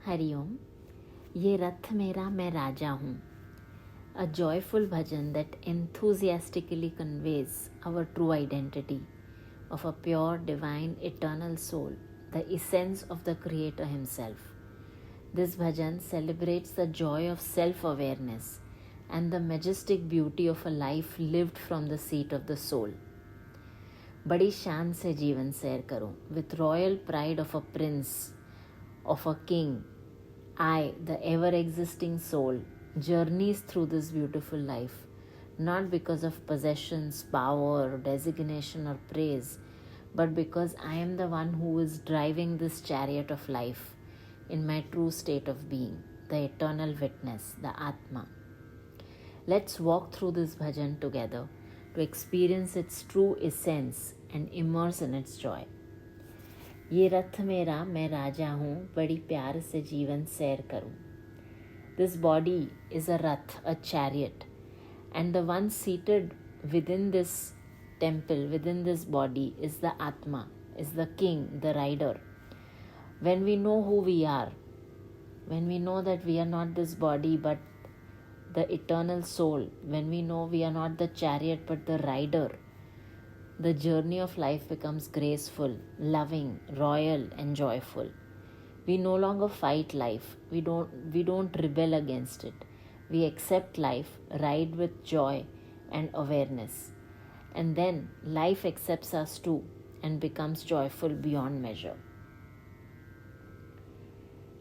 हरिओम। ये रथ मेरा मैं राजा हूँ. A joyful bhajan that enthusiastically conveys our true identity of a pure, divine, eternal soul, the essence of the Creator Himself. This bhajan celebrates the joy of self-awareness and the majestic beauty of a life lived from the seat of the soul. बड़ी शान से जीवन सैर करो. With royal pride of a prince, of a king, I, the ever-existing soul, journeys through this beautiful life, not because of possessions, power, designation, or praise, but because I am the one who is driving this chariot of life in my true state of being, the eternal witness, the Atma. Let's walk through this bhajan together to experience its true essence and immerse in its joy. ये रथ मेरा मैं राजा हूँ, बड़ी प्यार से जीवन सैर करूँ. This body is a rath, a chariot, and the one seated within this temple, within this body, is the Atma, is the king, the rider. When we know who we are, when we know that we are not this body but the eternal soul, when we know we are not the chariot but the rider, the journey of life becomes graceful, loving, royal, and joyful. We no longer fight life. We don't rebel against it. We accept life, ride with joy and awareness. And then life accepts us too and becomes joyful beyond measure.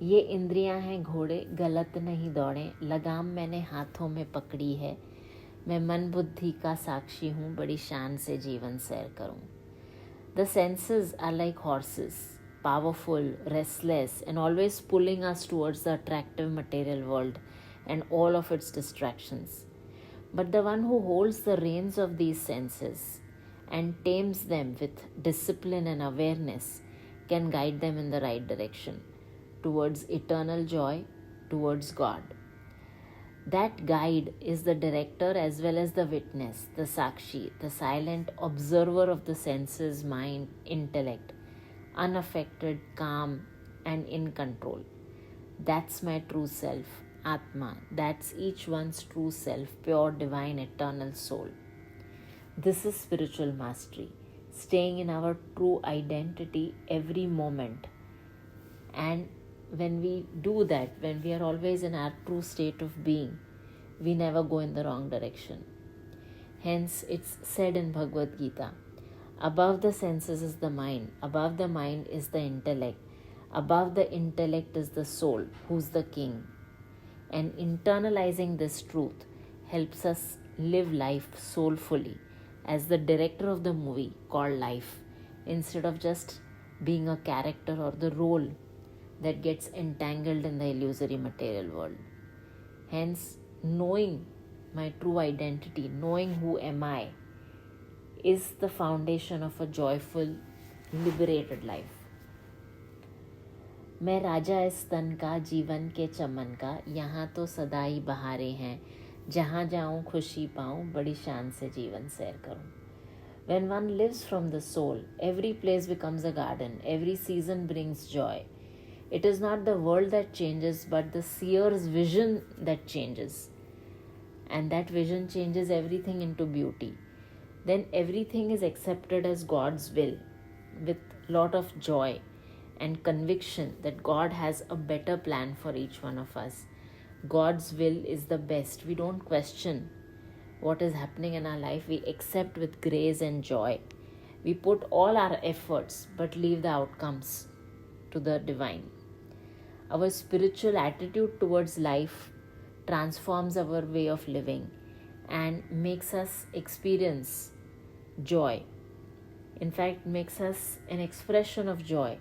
ये इंद्रियां हैं घोड़े, गलत नहीं दौड़े. लगाम मैंने हाथों में पकड़ी है. मैं मन बुद्धि का साक्षी हूँ, बड़ी शान से जीवन सैर करूँ. The senses are like horses, powerful, restless, and always pulling us towards the attractive material world and all of its distractions. But the one who holds the reins of these senses and tames them with discipline and awareness can guide them in the right direction, towards eternal joy, towards God. That guide is the director as well as the witness, the sakshi, the silent observer of the senses, mind, intellect, unaffected, calm, and in control. That's my true self, Atma. That's each one's true self, pure, divine, eternal soul. This is spiritual mastery, staying in our true identity every moment. And when we do that, when we are always in our true state of being, we never go in the wrong direction. Hence, it's said in Bhagavad Gita, above the senses is the mind, above the mind is the intellect, above the intellect is the soul, who's the king. And internalizing this truth helps us live life soulfully, as the director of the movie called life, instead of just being a character or the role that gets entangled in the illusory material world. Hence, knowing my true identity, knowing who am I, is the foundation of a joyful, liberated life. मैं राजा इस तन का, जीवन के चमन का, यहाँ तो सदा ही बहारें हैं. जहाँ जाऊँ खुशी पाऊँ, बड़ी शान से जीवन सैर करूँ. When one lives from the soul, every place becomes a garden, every season brings joy. It is not the world that changes, but the seer's vision that changes. And that vision changes everything into beauty. Then everything is accepted as God's will with lot of joy and conviction that God has a better plan for each one of us. God's will is the best. We don't question what is happening in our life. We accept with grace and joy. We put all our efforts but leave the outcomes to the divine. Our spiritual attitude towards life transforms our way of living and makes us experience joy. In fact, makes us an expression of joy,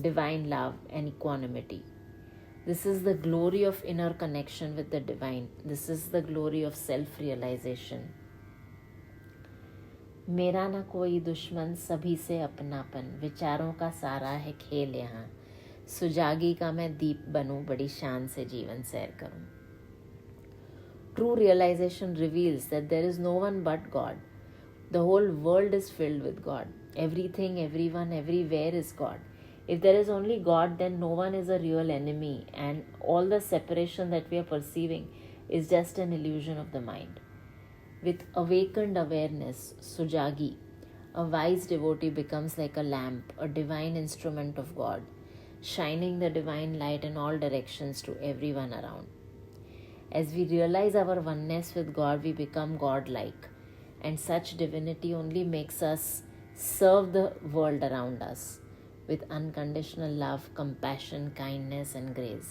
divine love, and equanimity. This is the glory of inner connection with the divine. This is the glory of self-realization. मेरा ना कोई दुश्मन, सभी से अपनापन, विचारों का सारा है खेल यहाँ. सुजागी का मैं दीप बनूं, बड़ी शान से जीवन सैर करूं. True realization reveals that there is no one but God. The whole world is filled with God. Everything, everyone, everywhere is God. If there is only God, then no one is a real enemy, and all the separation that we are perceiving is just an illusion of the mind. With awakened awareness, Sujagi, a wise devotee becomes like a lamp, a divine instrument of God, shining the divine light in all directions to everyone around. As we realize our oneness with God, we become God-like, and such divinity only makes us serve the world around us with unconditional love, compassion, kindness, and grace.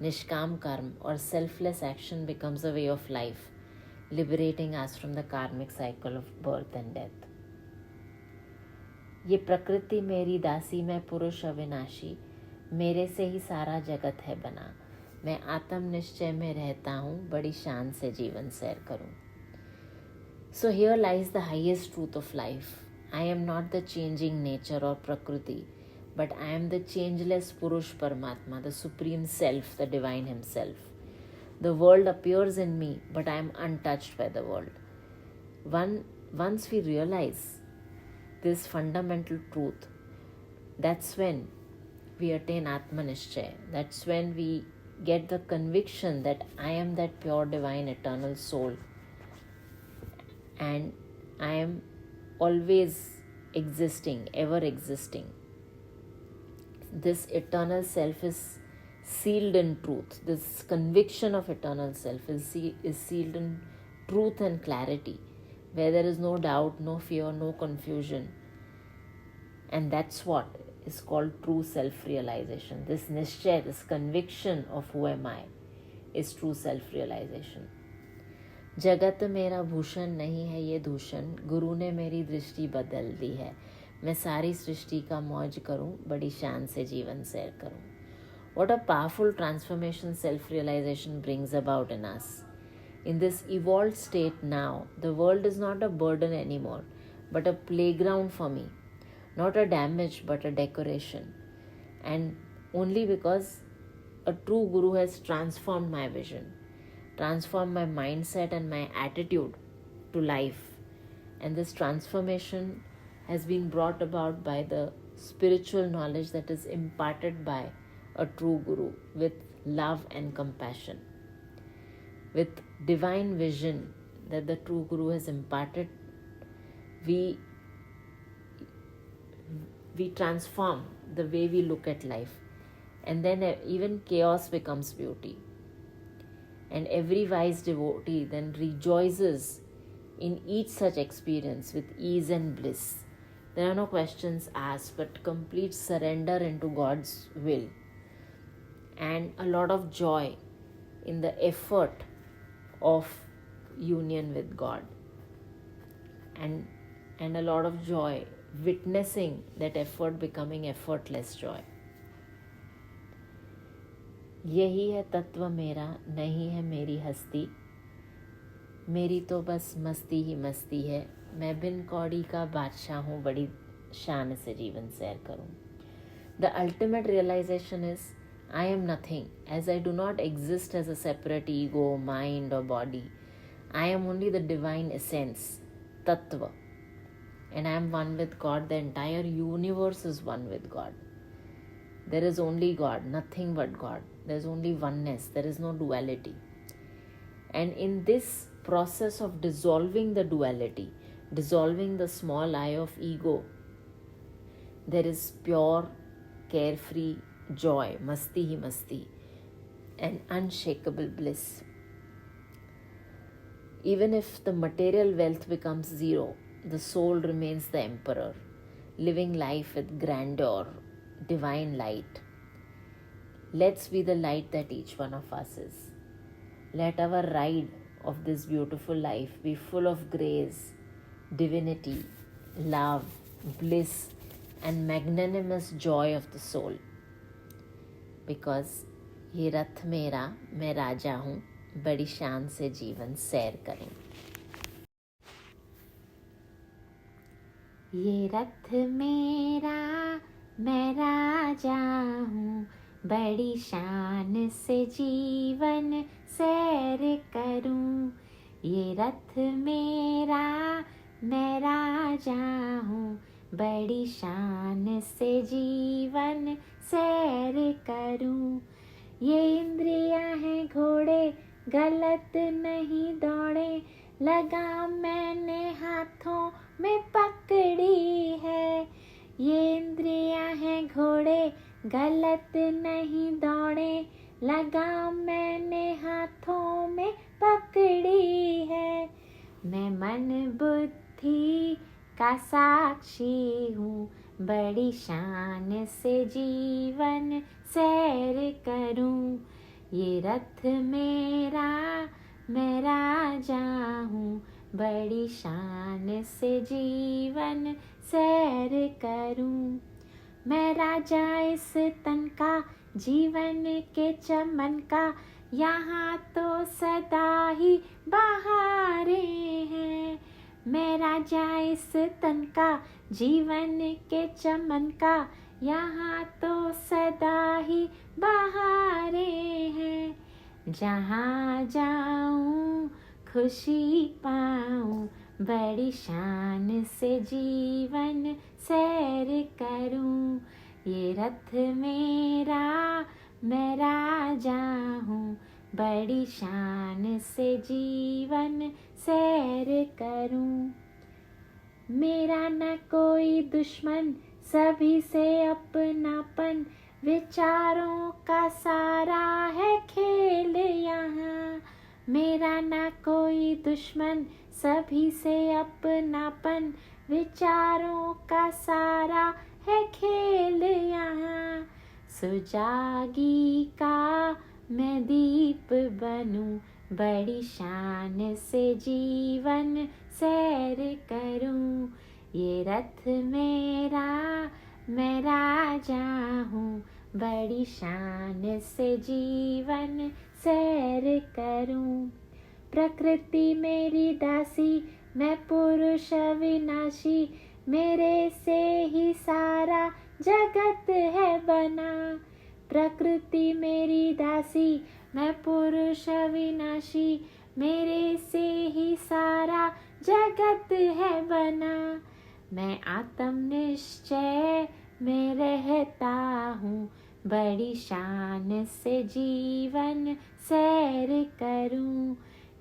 Nishkam karma or selfless action becomes a way of life, liberating us from the karmic cycle of birth and death. ये प्रकृति मेरी दासी, मैं पुरुष अविनाशी, मेरे से ही सारा जगत है बना, मैं आत्म निश्चय में रहता हूँ, बड़ी शान से जीवन सैर करूँ. So here lies the highest truth of life. I am not the changing nature or Prakriti, but I am the changeless Purush Paramatma, the Supreme Self, the Divine Himself. The world appears in me, but I am untouched by the world. Once we realize this fundamental truth, that's when we attain Atmanishchay. That's when we get the conviction that I am that pure, divine, eternal soul, and I am always existing, ever existing. This eternal self is sealed in truth. This conviction of eternal self is sealed in truth and clarity, where there is no doubt, no fear, no confusion. And that's what is called true self-realization. This nishchay, this conviction of who am I, is true self-realization. जगत मेरा भूषण नहीं है ये दूषण, गुरु ने मेरी दृष्टि बदल दी है, मैं सारी सृष्टि का मौज करूं, बड़ी शान से जीवन सैर करूं. What a powerful transformation self-realization brings about in us. In this evolved state now, the world is not a burden anymore, but a playground for me. Not a damage, but a decoration. And only because a true guru has transformed my vision, transformed my mindset and my attitude to life. And this transformation has been brought about by the spiritual knowledge that is imparted by a true guru with love and compassion. With divine vision that the true guru has imparted, we transform the way we look at life, and then even chaos becomes beauty. And every wise devotee then rejoices in each such experience with ease and bliss. There are no questions asked, but complete surrender into God's will, and a lot of joy in the effort of union with God, and a lot of joy witnessing that effort becoming effortless joy. यही है तत्व मेरा, नहीं है मेरी हस्ती, मेरी तो बस मस्ती ही मस्ती है, मैं बिन कौड़ी का बादशाह हूँ, बड़ी शान से जीवन सैर करूँ. The ultimate realization is I am nothing, as I do not exist as a separate ego, mind or body. I am only the divine essence, Tattva, and I am one with God. The entire universe is one with God. There is only God, nothing but God. There is only oneness, there is no duality. And in this process of dissolving the duality, dissolving the small I of ego, there is pure, carefree joy, masti hi masti, and unshakable bliss. Even if the material wealth becomes zero, the soul remains the emperor, living life with grandeur, divine light. Let's be the light that each one of us is. Let our ride of this beautiful life be full of grace, divinity, love, bliss, and magnanimous joy of the soul. Because ये रथ मेरा, मैं राजा हूँ, बड़ी शान से जीवन सैर करें. ये रथ मेरा, मैं राजा हूँ, बड़ी शान से जीवन सैर करूं. ये रथ मेरा, मैं राजा हूँ, बड़ी शान से जीवन सैर करूं। ये इंद्रियां हैं घोड़े गलत नहीं दौड़े, लगाम मैंने हाथों में पकड़ी है। ये इंद्रियां हैं घोड़े गलत नहीं दौड़े, लगाम मैंने हाथों में पकड़ी है। मैं मन बुद्धि का साक्षी हूँ, बड़ी शान से जीवन सैर करूं। ये रथ मेरा मैं राजा हूँ, बड़ी शान से जीवन सैर करूं। मैं राजा इस तन का, जीवन के चमन का, यहाँ तो सदा ही बहारे हैं। मैं राजा इस तन का, जीवन के चमन का, यहाँ तो सदा ही बहारे हैं। जहाँ जाऊँ खुशी पाऊँ, बड़ी शान से जीवन सैर करूं। ये रथ मेरा मैं राजा हूँ, बड़ी शान से जीवन सैर करूं। मेरा न कोई दुश्मन, सभी से अपनापन, विचारों का सारा है खेल यहाँ। मेरा न कोई दुश्मन, सभी से अपनापन, विचारों का सारा है खेल यहाँ। सुजागी का मैं दीप बनूं, बड़ी शान से जीवन सैर करूं। ये रथ मेरा मैं राजा हूँ, बड़ी शान से जीवन सैर करूं। प्रकृति मेरी दासी, मैं पुरुष अविनाशी, मेरे से ही सारा जगत है बना। प्रकृति मेरी दासी, मैं पुरुष अविनाशी, मेरे से ही सारा जगत है बना। मैं आत्म निश्चय में रहता हूँ, बड़ी शान से जीवन सैर करूं।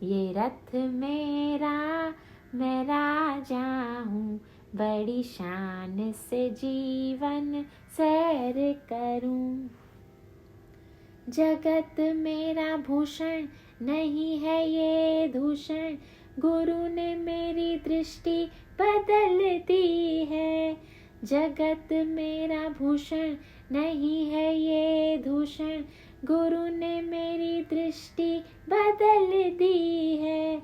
ये रथ मेरा मैं राजा हूँ, बड़ी शान से जीवन सैर करूं। जगत मेरा भूषण नहीं है ये दूषण, गुरु ने मेरी दृष्टि बदल दी है। जगत मेरा भूषण नहीं है ये दूषण, गुरु ने मेरी दृष्टि बदल दी है।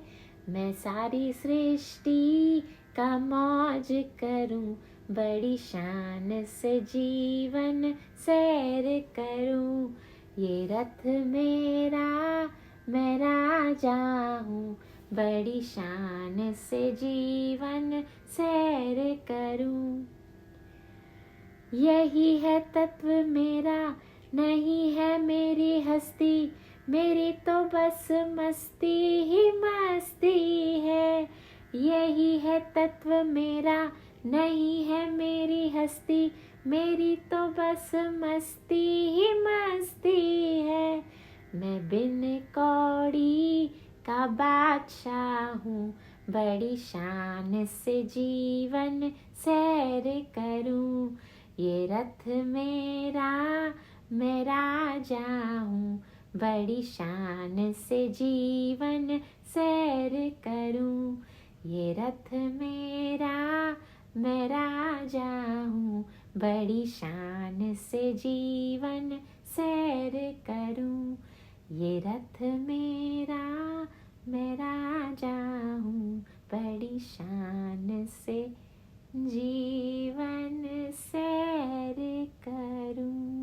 मैं सारी सृष्टि का मौज करूं, बड़ी शान से जीवन सैर करूं। ये रथ मेरा मैं राजा हूँ, बड़ी शान से जीवन सैर करूं। यही है तत्व मेरा, नहीं है मेरी हस्ती, मेरी तो बस मस्ती ही मस्ती है। यही है तत्व मेरा, नहीं है मेरी हस्ती, मेरी तो बस मस्ती ही मस्ती है। मैं बिन कौड़ी का बादशाह हूँ, बड़ी शान से जीवन सैर करूं। ये रथ मेरा मैं राजा हूँ, बड़ी शान से जीवन सैर करूं। ये रथ मेरा मैं राजा हूँ, बड़ी शान से जीवन सैर करूं। ये रथ मेरा मैं राजा हूँ, बड़ी शान से जीवन सैर करूं।